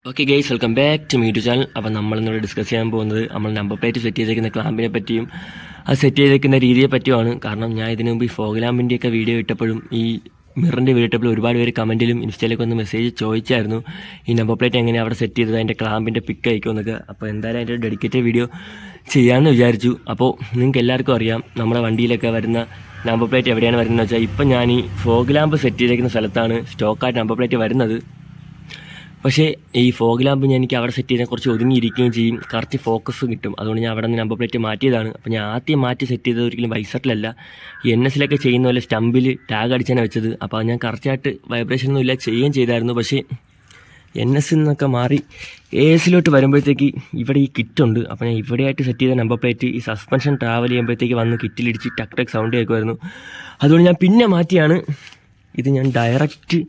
Okay guys, welcome back to me to channel. അപ്പോൾ നമ്മളിന്നോട് discuss ചെയ്യാൻ പോകുന്നത് നമ്മൾ നമ്പർ പ്ലേറ്റ് സെറ്റ് ചെയ്തേക്കുന്ന ക്ലാമ്പിനെ പറ്റിയും അത് സെറ്റ് ചെയ്തേക്കുന്ന രീതിയെ പറ്റിയുമാണ്. കാരണം ഞാൻ ഇതിനു മുമ്പ് ഈ ഫോഗ് ലാമ്പിൻ്റെയൊക്കെ വീഡിയോ ഇട്ടപ്പോഴും ഈ മിററിൻ്റെ വീഡിയോ ഇട്ടപ്പോഴും ഒരുപാട് പേര് കമൻറ്റിലും ഇൻസ്റ്റയിലൊക്കെ ഒന്ന് മെസ്സേജ് ചോദിച്ചായിരുന്നു ഈ നമ്പർ പ്ലേറ്റ് എങ്ങനെ അവിടെ സെറ്റ് ചെയ്തത്, അതിൻ്റെ ക്ലാമ്പിൻ്റെ പിക്ക് അയക്കുമെന്നൊക്കെ. അപ്പോൾ എന്തായാലും അതിൻ്റെ ഡെഡിക്കേറ്റഡ് വീഡിയോ ചെയ്യാമെന്ന് വിചാരിച്ചു. അപ്പോൾ നിങ്ങൾക്ക് എല്ലാവർക്കും അറിയാം നമ്മുടെ വണ്ടിയിലൊക്കെ വരുന്ന നമ്പർ പ്ലേറ്റ് എവിടെയാണ് വരുന്നതെന്ന് വെച്ചാൽ ഇപ്പം ഞാൻ ഈ ഫോഗ് ലാമ്പ് സെറ്റ് ചെയ്തേക്കുന്ന സ്ഥലത്താണ് സ്റ്റോക്കായിട്ട് നമ്പർ പ്ലേറ്റ് വരുന്നത്. പക്ഷേ ഈ ഫോഗ് ലാമ്പ് എനിക്ക് അവിടെ സെറ്റ് ചെയ്താൽ കുറച്ച് ഒതുങ്ങിയിരിക്കുകയും ചെയ്യും, കറക്റ്റ് ഫോക്കസ് കിട്ടും. അതുകൊണ്ട് ഞാൻ അവിടെ നിന്ന് നമ്പർ പ്ലേറ്റ് മാറ്റിയതാണ്. അപ്പോൾ ഞാൻ ആദ്യം മാറ്റി സെറ്റ് ചെയ്തത് ഒരിക്കലും വൈസറിലല്ല, ഈ NS ചെയ്യുന്ന പോലെ സ്റ്റമ്പിൽ ടാഗ് അടിച്ചാണ് വെച്ചത്. അപ്പോൾ ഞാൻ കറക്റ്റായിട്ട് വൈബ്രേഷൻ ഒന്നും ഇല്ല ചെയ്യുകയും ചെയ്തായിരുന്നു. പക്ഷേ NS നിന്നൊക്കെ മാറി AS വരുമ്പോഴത്തേക്ക് ഇവിടെ ഈ കിറ്റുണ്ട്. അപ്പോൾ ഞാൻ ഇവിടെയായിട്ട് സെറ്റ് ചെയ്ത നമ്പർ പ്ലേറ്റ് ഈ സസ്പെൻഷൻ ട്രാവൽ ചെയ്യുമ്പോഴത്തേക്ക് വന്ന് കിറ്റിലിടിച്ച് ടക്ക് ടക്ക് സൗണ്ട് കേൾക്കുമായിരുന്നു. അതുകൊണ്ട് ഞാൻ പിന്നെ മാറ്റിയാണ് ഇത് ഞാൻ ഡയറക്റ്റ്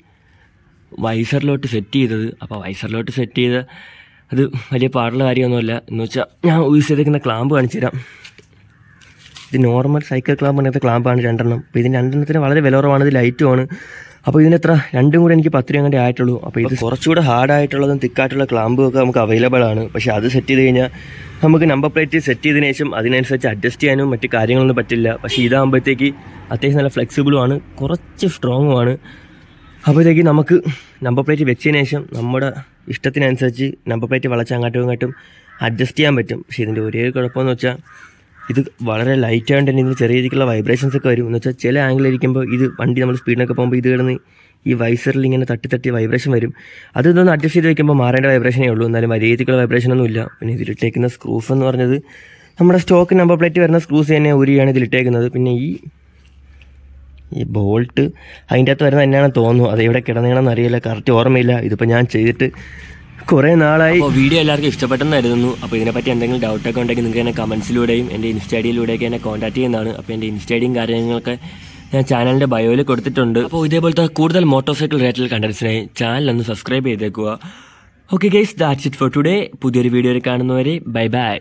വൈസറിലോട്ട് സെറ്റ് ചെയ്തത്. അപ്പോൾ വൈസറിലോട്ട് സെറ്റ് ചെയ്ത് അത് വലിയ പാടുള്ള കാര്യമൊന്നുമല്ല. എന്ന് വെച്ചാൽ ഞാൻ യൂസ് ചെയ്തേക്കുന്ന ക്ലാമ്പ് കാണിച്ചു തരാം. ഇത് നോർമൽ സൈക്കിൾ ക്ലാമ്പ് അങ്ങനത്തെ ക്ലാമ്പാണ് 2 അപ്പോൾ ഇതിന് 2 വളരെ വില കുറവാണ്, ഇത് ലൈറ്റുമാണ്. അപ്പോൾ ഇതിനെത്ര 2 കൂടെ എനിക്ക് 10 രൂപ അങ്ങനെ ആയിട്ടുള്ളൂ. അപ്പോൾ ഇത് കുറച്ചുകൂടെ ഹാർഡായിട്ടുള്ളതും തിക്കായിട്ടുള്ള ക്ലാമ്പുമൊക്കെ നമുക്ക് അവൈലബിൾ ആണ്. പക്ഷേ അത് സെറ്റ് ചെയ്ത് കഴിഞ്ഞാൽ നമുക്ക് നമ്പർ പ്ലേറ്റ് സെറ്റ് ചെയ്തതിനു ശേഷം അതിനനുസരിച്ച് അഡ്ജസ്റ്റ് ചെയ്യാനും മറ്റു കാര്യങ്ങളൊന്നും പറ്റില്ല. പക്ഷേ ഇതാകുമ്പോഴത്തേക്ക് അത്യാവശ്യം നല്ല ഫ്ലെക്സിബിളുമാണ്, കുറച്ച് സ്ട്രോങ്ങുമാണ്. അപ്പോഴത്തേക്ക് നമുക്ക് നമ്പർ പ്ലേറ്റ് വെച്ചതിന് ശേഷം നമ്മുടെ ഇഷ്ടത്തിനനുസരിച്ച് നമ്പർ പ്ലേറ്റ് വളച്ച് അങ്ങോട്ടും ഇങ്ങോട്ടും അഡ്ജസ്റ്റ് ചെയ്യാൻ പറ്റും. പക്ഷേ ഇതിൻ്റെ ഒരേ കുഴപ്പമെന്ന് വെച്ചാൽ ഇത് വളരെ ലൈറ്റ് ആയതുകൊണ്ട് തന്നെ ഇതിന് ചെറിയ രീതിക്കുള്ള വൈബ്രേഷൻസ് ഒക്കെ വരും. എന്ന് വെച്ചാൽ ചില ആംഗിളിരിക്കുമ്പോൾ ഇത് വണ്ടി നമ്മൾ സ്പീഡിനൊക്കെ പോകുമ്പോൾ ഇത് കിടന്ന് ഈ വൈസറിൽ ഇങ്ങനെ തട്ടി വൈബ്രേഷൻ വരും. അതൊന്ന് അഡ്ജസ്റ്റ് ചെയ്ത് വയ്ക്കുമ്പോൾ മാറേണ്ട വൈബ്രേഷനേ ഉള്ളൂ, എന്നാലും വലിയ രീതിക്കുള്ള വൈബ്രേഷനൊന്നും ഇല്ല. പിന്നെ ഇതിലിട്ടേക്കുന്ന സ്ക്രൂസ് എന്ന് പറഞ്ഞത് നമ്മുടെ സ്റ്റോക്ക് നമ്പർ പ്ലേറ്റ് വരുന്ന സ്ക്രൂസ് തന്നെ ഊരിയാണ് ഇതിലിട്ടേക്കുന്നത്. പിന്നെ ഈ ബോൾട്ട് അതിൻ്റെ അകത്ത് വരുന്നത് തന്നെയാണെന്ന് തോന്നുന്നു, അത് എവിടെ കിടന്നേണമെന്ന് അറിയില്ല, കറക്റ്റ് ഓർമ്മയില്ല. ഇതിപ്പോൾ ഞാൻ ചെയ്തിട്ട് കുറേ നാളായി. വീഡിയോ എല്ലാവർക്കും ഇഷ്ടപ്പെട്ടെന്ന് കരുതുന്നു. അപ്പോൾ ഇതിനെപ്പറ്റി എന്തെങ്കിലും ഡൗട്ടൊക്കെ ഉണ്ടെങ്കിൽ നിങ്ങൾക്ക് എന്നെ കമൻസിലൂടെയും എൻ്റെ ഇൻസ്റ്റൈഡിയിലൂടെയൊക്കെ എന്നെ കോൺടാക്ട് ചെയ്യുന്നതാണ്. അപ്പോൾ എൻ്റെ ഇൻസ്റ്റൈഡിയും കാര്യങ്ങളൊക്കെ ഞാൻ ചാനലിൻ്റെ ബയോയിൽ കൊടുത്തിട്ടുണ്ട്. അപ്പോൾ ഇതേപോലത്തെ കൂടുതൽ മോട്ടോർ സൈക്കിൾ റിലേറ്റഡ് കണ്ടൻസിനായി ചാനലൊന്ന് സബ്സ്ക്രൈബ് ചെയ്തേക്കുക. Okay guys, that's it for today. പുതിയൊരു വീഡിയോയിൽ കാണുന്നവരെ ബൈ ബൈ.